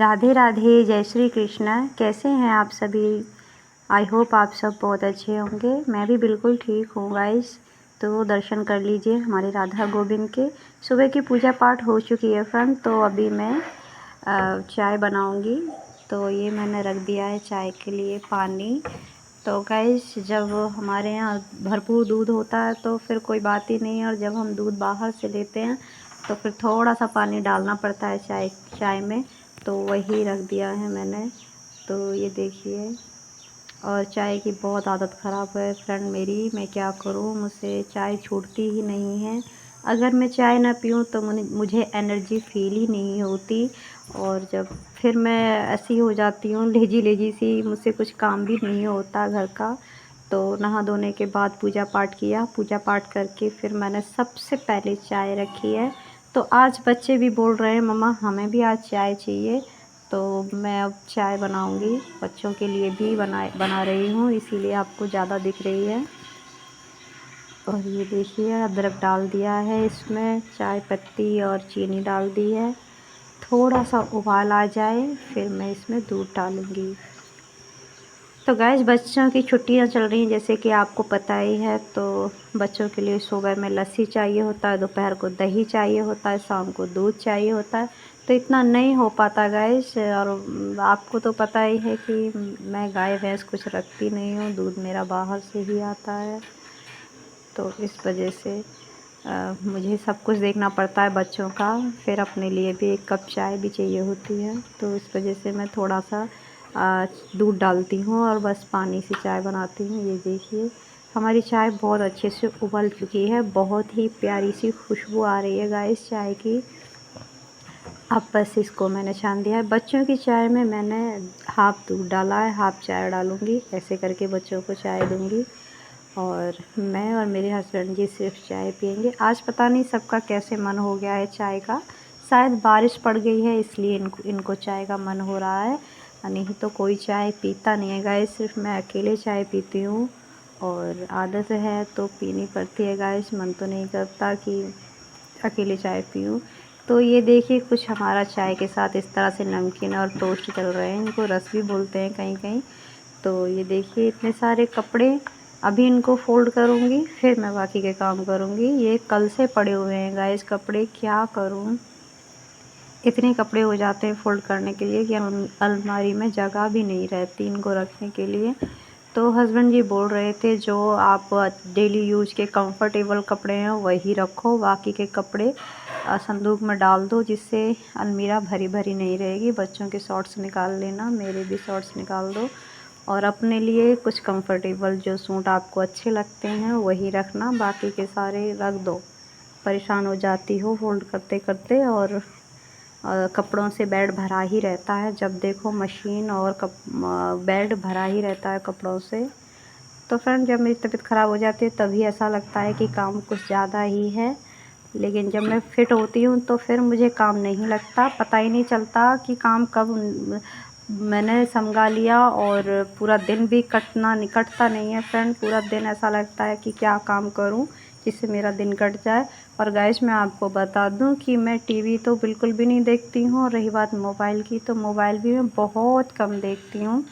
राधे राधे, जय श्री कृष्णा। कैसे हैं आप सभी? आई होप आप सब बहुत अच्छे होंगे। मैं भी बिल्कुल ठीक हूँ गाइस। तो दर्शन कर लीजिए हमारे राधा गोविंद के। सुबह की पूजा पाठ हो चुकी है फ्रेंड। तो अभी मैं चाय बनाऊँगी। तो ये मैंने रख दिया है चाय के लिए पानी। तो गाइस, जब हमारे यहाँ भरपूर दूध होता है तो फिर कोई बात ही नहीं है, और जब हम दूध बाहर से लेते हैं तो फिर थोड़ा सा पानी डालना पड़ता है चाय में। तो वही रख दिया है मैंने। तो ये देखिए, और चाय की बहुत आदत ख़राब है फ्रेंड मेरी। मैं क्या करूँ, मुझसे चाय छूटती ही नहीं है। अगर मैं चाय ना पीऊँ तो मुझे एनर्जी फील ही नहीं होती। और जब फिर मैं ऐसी हो जाती हूँ लेजी लेजी सी, मुझसे कुछ काम भी नहीं होता घर का। तो नहा धोने के बाद पूजा पाठ किया, पूजा पाठ करके फिर मैंने सबसे पहले चाय रखी है। तो आज बच्चे भी बोल रहे हैं मम्मा हमें भी आज चाय चाहिए। तो मैं अब चाय बनाऊंगी, बच्चों के लिए भी बना रही हूँ, इसीलिए आपको ज़्यादा दिख रही है। और ये देखिए, अदरक डाल दिया है इसमें, चाय पत्ती और चीनी डाल दी है। थोड़ा सा उबाल आ जाए फिर मैं इसमें दूध डालूँगी। तो गाइस, बच्चों की छुट्टियां चल रही हैं जैसे कि आपको पता ही है। तो बच्चों के लिए सुबह में लस्सी चाहिए होता है, दोपहर को दही चाहिए होता है, शाम को दूध चाहिए होता है। तो इतना नहीं हो पाता गाइस। और आपको तो पता ही है कि मैं गाय भैंस कुछ रखती नहीं हूँ, दूध मेरा बाहर से ही आता है। तो इस वजह से मुझे सब कुछ देखना पड़ता है बच्चों का, फिर अपने लिए भी एक कप चाय भी चाहिए होती है। तो इस वजह से मैं थोड़ा सा दूध डालती हूँ और बस पानी से चाय बनाती हूँ। ये देखिए, हमारी चाय बहुत अच्छे से उबल चुकी है, बहुत ही प्यारी सी खुशबू आ रही है गाइस चाय की। अब बस इसको मैंने छान दिया है। बच्चों की चाय में मैंने हाफ़ दूध डाला है, हाफ़ चाय डालूँगी, ऐसे करके बच्चों को चाय दूँगी। और मैं और मेरे हस्बैंड जी सिर्फ चाय पियेंगे। आज पता नहीं सबका कैसे मन हो गया है चाय का। शायद बारिश पड़ गई है इसलिए इनको चाय का मन हो रहा है, नहीं तो कोई चाय पीता नहीं है गाइस। सिर्फ मैं अकेले चाय पीती हूँ, और आदत है तो पीनी पड़ती है गाइस। मन तो नहीं करता कि अकेले चाय पीऊँ। तो ये देखिए, कुछ हमारा चाय के साथ इस तरह से नमकीन और टोस्ट चल रहे हैं, इनको रस भी बोलते हैं कहीं कहीं। तो ये देखिए, इतने सारे कपड़े, अभी इनको फ़ोल्ड करूँगी फिर मैं बाकी के काम करूँगी। ये कल से पड़े हुए हैं गाइस कपड़े, क्या करूँ। इतने कपड़े हो जाते हैं फ़ोल्ड करने के लिए कि अलमारी में जगह भी नहीं रहती इनको रखने के लिए। तो हस्बैंड जी बोल रहे थे जो आप डेली यूज के कंफर्टेबल कपड़े हैं वही रखो, बाकी के कपड़े संदूक में डाल दो, जिससे अलमीरा भरी भरी नहीं रहेगी। बच्चों के शॉर्ट्स निकाल लेना, मेरे भी शॉर्ट्स निकाल दो, और अपने लिए कुछ कंफर्टेबल जो सूट आपको अच्छे लगते हैं वही रखना, बाकी के सारे रख दो। परेशान हो जाती हो फ़ोल्ड करते करते, और कपड़ों से बेड भरा ही रहता है, जब देखो मशीन और बेड भरा ही रहता है कपड़ों से। तो फ्रेंड, जब मेरी तबीयत ख़राब हो जाती है तभी ऐसा लगता है कि काम कुछ ज़्यादा ही है, लेकिन जब मैं फ़िट होती हूँ तो फिर मुझे काम नहीं लगता, पता ही नहीं चलता कि काम कब मैंने समझा लिया, और पूरा दिन भी कटता नहीं है फ्रेंड। पूरा दिन ऐसा लगता है कि क्या काम करूँ जिससे मेरा दिन कट जाए। और गाइस, मैं आपको बता दूं कि मैं टीवी तो बिल्कुल भी नहीं देखती हूँ, और रही बात मोबाइल की, तो मोबाइल भी मैं बहुत कम देखती हूँ,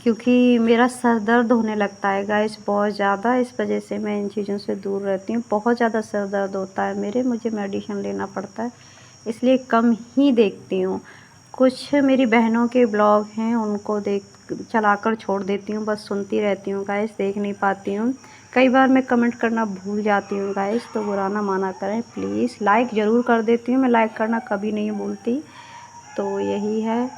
क्योंकि मेरा सर दर्द होने लगता है गाइस बहुत ज़्यादा। इस वजह से मैं इन चीज़ों से दूर रहती हूँ। बहुत ज़्यादा सर दर्द होता है मेरे, मुझे मेडिसिन लेना पड़ता है, इसलिए कम ही देखती हूँ। कुछ मेरी बहनों के ब्लॉग हैं, उनको चलाकर छोड़ देती हूँ, बस सुनती रहती हूँ गाइस, देख नहीं पाती हूँ। कई बार मैं कमेंट करना भूल जाती हूँ गाइस, तो बुरा ना माना करें प्लीज़। लाइक ज़रूर कर देती हूँ मैं, लाइक करना कभी नहीं भूलती। तो यही है,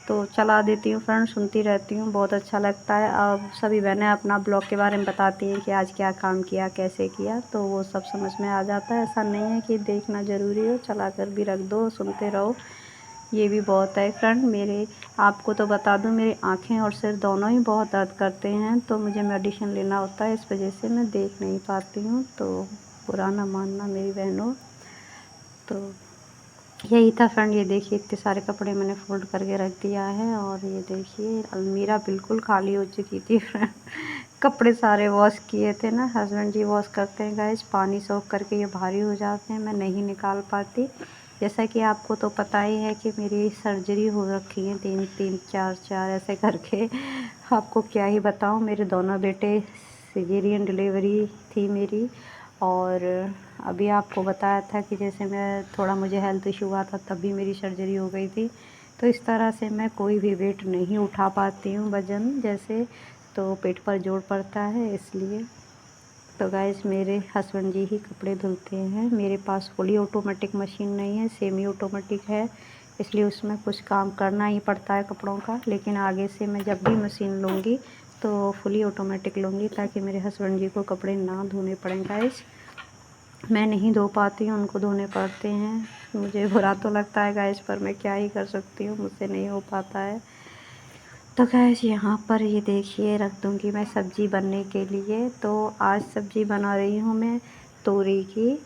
तो चला देती हूँ फ्रेंड, सुनती रहती हूँ, बहुत अच्छा लगता है। अब सभी बहनें अपना ब्लॉग के बारे में बताती हैं कि आज क्या काम किया, कैसे किया, तो वो सब समझ में आ जाता है। ऐसा नहीं है कि देखना ज़रूरी हो, चला कर भी रख दो, सुनते रहो, ये भी बहुत है फ्रेंड। मेरे आपको तो बता दूं, मेरी आँखें और सिर दोनों ही बहुत दर्द करते हैं, तो मुझे मेडिसिन लेना होता है, इस वजह से मैं देख नहीं पाती हूँ, तो बुरा ना मानना मेरी बहनों। तो यही था फ्रेंड। ये देखिए, इतने सारे कपड़े मैंने फ़ोल्ड करके रख दिया है, और ये देखिए अलमीरा बिल्कुल खाली हो चुकी थी फ्रेंड। कपड़े सारे वॉश किए थे ना, हस्बैंड जी वॉश करते हैं गाइस, पानी सोख करके ये भारी हो जाते हैं, मैं नहीं निकाल पाती। जैसा कि आपको तो पता ही है कि मेरी सर्जरी हो रखी है 3-3 4-4 ऐसे करके। आपको क्या ही बताऊँ, मेरे दोनों बेटे सिजेरियन डिलीवरी थी मेरी। और अभी आपको बताया था कि जैसे मैं थोड़ा मुझे हेल्थ इशू हुआ था तब भी मेरी सर्जरी हो गई थी। तो इस तरह से मैं कोई भी वेट नहीं उठा पाती हूँ वज़न जैसे, तो पेट पर जोर पड़ता है इसलिए। तो गाइस मेरे हस्बैंड जी ही कपड़े धुलते हैं। मेरे पास फुली ऑटोमेटिक मशीन नहीं है, सेमी ऑटोमेटिक है, इसलिए उसमें कुछ काम करना ही पड़ता है कपड़ों का। लेकिन आगे से मैं जब भी मशीन लूँगी तो फुली ऑटोमेटिक लूँगी ताकि मेरे हस्बैंड जी को कपड़े ना धोने पड़ें गाइस। मैं नहीं धो पाती हूँ, उनको धोने पड़ते हैं। मुझे बुरा तो लगता है गाइस, पर मैं क्या ही कर सकती हूँ, मुझसे नहीं हो पाता है। तो गाइस यहाँ पर ये देखिए रख दूँगी मैं सब्ज़ी बनने के लिए। तो आज सब्ज़ी बना रही हूँ मैं तोरी की।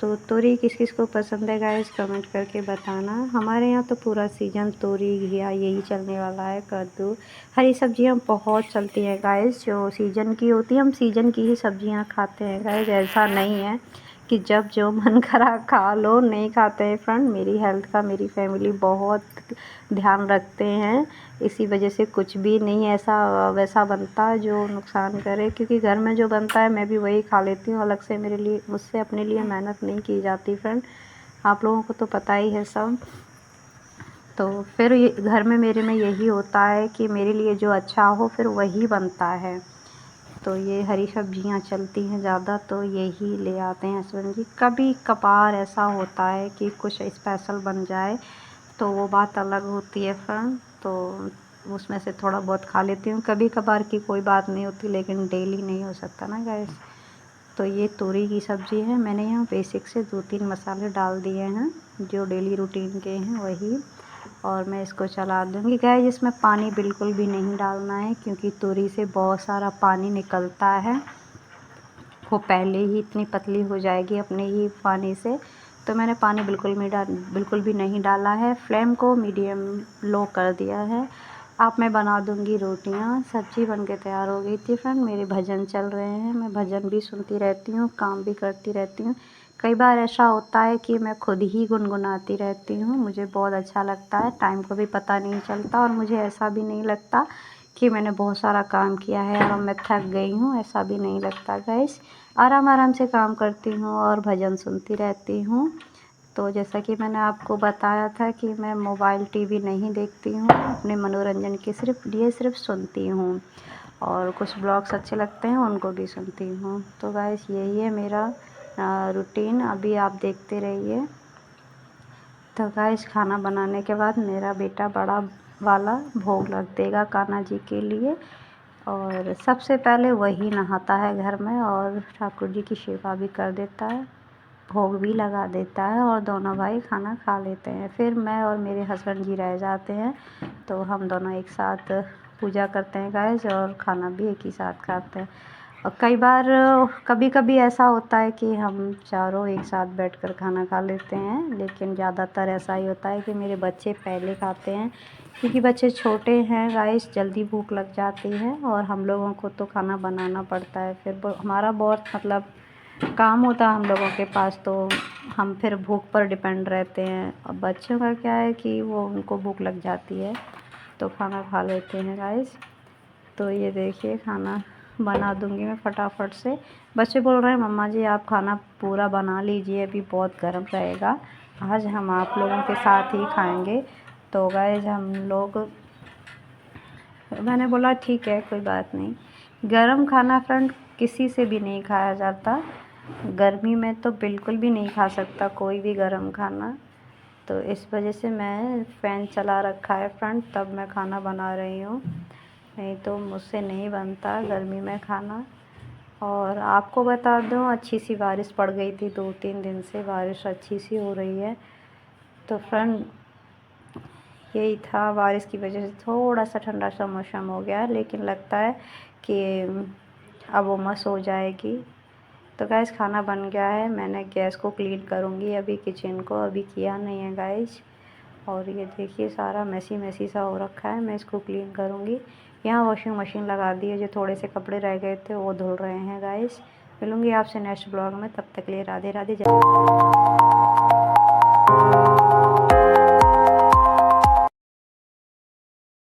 तो तोरी किस किस को पसंद है गाइस कमेंट करके बताना। हमारे यहाँ तो पूरा सीजन तोरी घिया यही चलने वाला है, कद्दू हरी सब्जियाँ बहुत चलती हैं गाइस। जो सीजन की होती है हम सीजन की ही सब्जियाँ खाते हैं गाइस, ऐसा नहीं है कि जब जो मन करा खा लो, नहीं खाते हैं फ्रेंड। मेरी हेल्थ का मेरी फैमिली बहुत ध्यान रखते हैं, इसी वजह से कुछ भी नहीं ऐसा वैसा बनता जो नुकसान करे, क्योंकि घर में जो बनता है मैं भी वही खा लेती हूँ। अलग से मेरे लिए मुझसे अपने लिए मेहनत नहीं की जाती फ्रेंड, आप लोगों को तो पता ही है सब। तो फिर ये घर में मेरे में यही होता है कि मेरे लिए जो अच्छा हो फिर वही बनता है। तो ये हरी सब्जियाँ चलती हैं ज़्यादा तो यही ले आते हैं हस्बैंड जी। कभी कभार ऐसा होता है कि कुछ स्पेशल बन जाए तो वो बात अलग होती है फ्रेंड, तो उसमें से थोड़ा बहुत खा लेती हूँ। कभी कभार की कोई बात नहीं होती, लेकिन डेली नहीं हो सकता ना गाइस। तो ये तोरी की सब्ज़ी है, मैंने यहाँ बेसिक से 2-3 मसाले डाल दिए हैं जो डेली रूटीन के हैं वही। और मैं इसको चला दूँगी गाइस। इसमें पानी बिल्कुल भी नहीं डालना है क्योंकि तोरी से बहुत सारा पानी निकलता है, वो पहले ही इतनी पतली हो जाएगी अपने ही पानी से। तो मैंने पानी बिल्कुल भी नहीं डाला है। फ्लेम को मीडियम लो कर दिया है। अब मैं बना दूंगी रोटियां। सब्जी बन के तैयार हो गई थी फ्रेंड। मेरे भजन चल रहे हैं, मैं भजन भी सुनती रहती हूँ, काम भी करती रहती हूँ। कई बार ऐसा होता है कि मैं खुद ही गुनगुनाती रहती हूँ, मुझे बहुत अच्छा लगता है, टाइम को भी पता नहीं चलता और मुझे ऐसा भी नहीं लगता कि मैंने बहुत सारा काम किया है और मैं थक गई हूँ, ऐसा भी नहीं लगता गाइस। आराम आराम से काम करती हूँ और भजन सुनती रहती हूँ। तो जैसा कि मैंने आपको बताया था कि मैं मोबाइल टीवी नहीं देखती हूँ, अपने मनोरंजन के सिर्फ सुनती हूँ। और कुछ ब्लॉग्स अच्छे लगते हैं उनको भी सुनती हूँ। तो गाइस यही है मेरा रूटीन, अभी आप देखते रहिए। तो गाइस खाना बनाने के बाद मेरा बेटा बड़ा वाला भोग लग देगा कान्हा जी के लिए, और सबसे पहले वही नहाता है घर में और ठाकुर जी की सेवा भी कर देता है, भोग भी लगा देता है और दोनों भाई खाना खा लेते हैं। फिर मैं और मेरे हस्बैंड जी रह जाते हैं, तो हम दोनों एक साथ पूजा करते हैं गाइस और खाना भी एक ही साथ खाते हैं। और कई बार कभी कभी ऐसा होता है कि हम चारों एक साथ बैठकर खाना खा लेते हैं, लेकिन ज़्यादातर ऐसा ही होता है कि मेरे बच्चे पहले खाते हैं, क्योंकि बच्चे छोटे हैं गाइस, जल्दी भूख लग जाती है और हम लोगों को तो खाना बनाना पड़ता है। फिर हमारा बहुत मतलब काम होता है हम लोगों के पास, तो हम फिर भूख पर डिपेंड रहते हैं। अब बच्चों का क्या है कि वो उनको भूख लग जाती है तो खाना खा लेते हैं गाइस। तो ये देखिए खाना बना दूंगी मैं फटाफट से। बच्चे बोल रहे हैं मम्मा जी आप खाना पूरा बना लीजिए, अभी बहुत गर्म रहेगा, आज हम आप लोगों के साथ ही खाएंगे। तो गाइस हम लोग, मैंने बोला ठीक है कोई बात नहीं। गरम खाना फ्रेंड किसी से भी नहीं खाया जाता, गर्मी में तो बिल्कुल भी नहीं खा सकता कोई भी गरम खाना। तो इस वजह से मैं फ़ैन चला रखा है फ्रेंड, तब मैं खाना बना रही हूँ, नहीं तो मुझसे नहीं बनता गर्मी में खाना। और आपको बता दूँ अच्छी सी बारिश पड़ गई थी, 2-3 दिन से बारिश अच्छी सी हो रही है। तो फ्रेंड यही था, बारिश की वजह से थोड़ा सा ठंडा सा मौसम हो गया, लेकिन लगता है कि अब उमस हो जाएगी। तो गैस खाना बन गया है, मैंने गैस को क्लीन करूँगी अभी, किचन को अभी किया नहीं है गाइस। और ये देखिए सारा मैसी मैसी सा हो रखा है, मैं इसको क्लीन करूँगी। यहाँ वॉशिंग मशीन लगा दी है, जो थोड़े से कपड़े रह गए थे वो धुल रहे हैं गाइस। मिलूँगी आपसे नेक्स्ट ब्लॉग में, तब तक के लिए राधे राधे।